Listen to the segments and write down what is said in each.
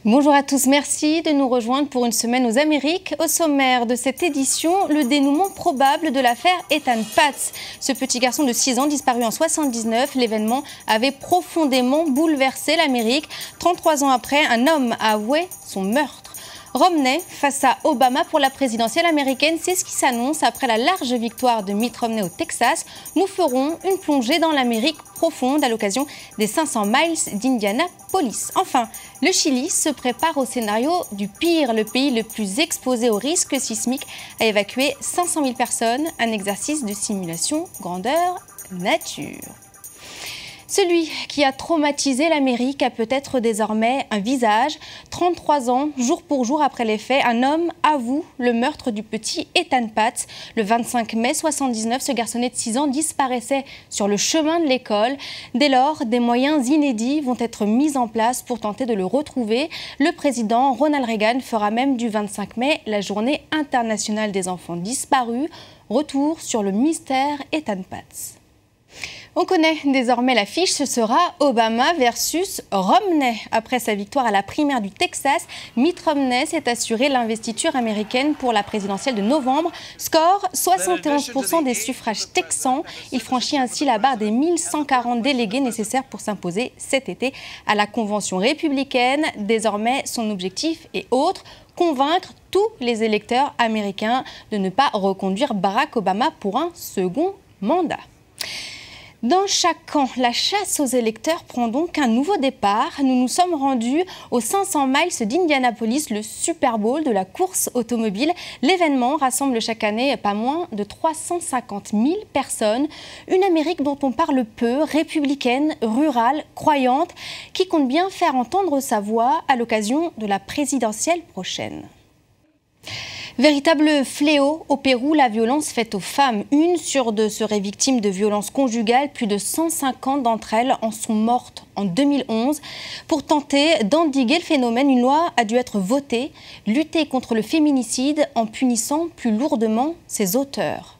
Bonjour à tous, merci de nous rejoindre pour une semaine aux Amériques. Au sommaire de cette édition, le dénouement probable de l'affaire Ethan Patz. Ce petit garçon de 6 ans disparu en 1979, l'événement avait profondément bouleversé l'Amérique. 33 ans après, un homme a avoué son meurtre. Romney face à Obama pour la présidentielle américaine, c'est ce qui s'annonce après la large victoire de Mitt Romney au Texas. Nous ferons une plongée dans l'Amérique profonde à l'occasion des 500 miles d'Indianapolis. Enfin, le Chili se prépare au scénario du pire. Le pays le plus exposé au risque sismique a évacué 500 000 personnes, un exercice de simulation grandeur nature. Celui qui a traumatisé l'Amérique a peut-être désormais un visage. 33 ans, jour pour jour après les faits, un homme avoue le meurtre du petit Ethan Patz. Le 25 mai 1979, ce garçonnet de 6 ans disparaissait sur le chemin de l'école. Dès lors, des moyens inédits vont être mis en place pour tenter de le retrouver. Le président Ronald Reagan fera même du 25 mai la journée internationale des enfants disparus. Retour sur le mystère Ethan Patz. On connaît désormais l'affiche, ce sera Obama versus Romney. Après sa victoire à la primaire du Texas, Mitt Romney s'est assuré l'investiture américaine pour la présidentielle de novembre. Score, 71% des suffrages texans. Il franchit ainsi la barre des 1140 délégués nécessaires pour s'imposer cet été à la convention républicaine. Désormais, son objectif est autre, convaincre tous les électeurs américains de ne pas reconduire Barack Obama pour un second mandat. Dans chaque camp, la chasse aux électeurs prend donc un nouveau départ. Nous nous sommes rendus aux 500 miles d'Indianapolis, le Super Bowl de la course automobile. L'événement rassemble chaque année pas moins de 350 000 personnes. Une Amérique dont on parle peu, républicaine, rurale, croyante, qui compte bien faire entendre sa voix à l'occasion de la présidentielle prochaine. Véritable fléau au Pérou, la violence faite aux femmes. 1 sur 2 serait victime de violences conjugales. Plus de 150 d'entre elles en sont mortes en 2011. Pour tenter d'endiguer le phénomène, une loi a dû être votée. Lutter contre le féminicide en punissant plus lourdement ses auteurs.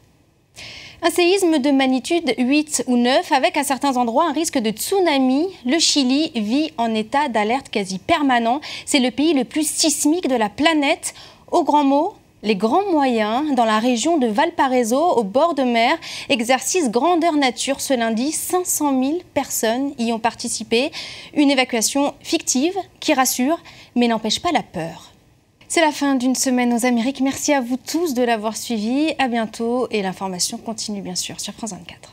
Un séisme de magnitude 8 ou 9 avec à certains endroits un risque de tsunami. Le Chili vit en état d'alerte quasi permanent. C'est le pays le plus sismique de la planète. Au grand mot, les grands moyens dans la région de Valparaiso, au bord de mer, exercice grandeur nature. Ce lundi, 500 000 personnes y ont participé. Une évacuation fictive qui rassure, mais n'empêche pas la peur. C'est la fin d'une semaine aux Amériques. Merci à vous tous de l'avoir suivi. À bientôt et l'information continue bien sûr sur France 24.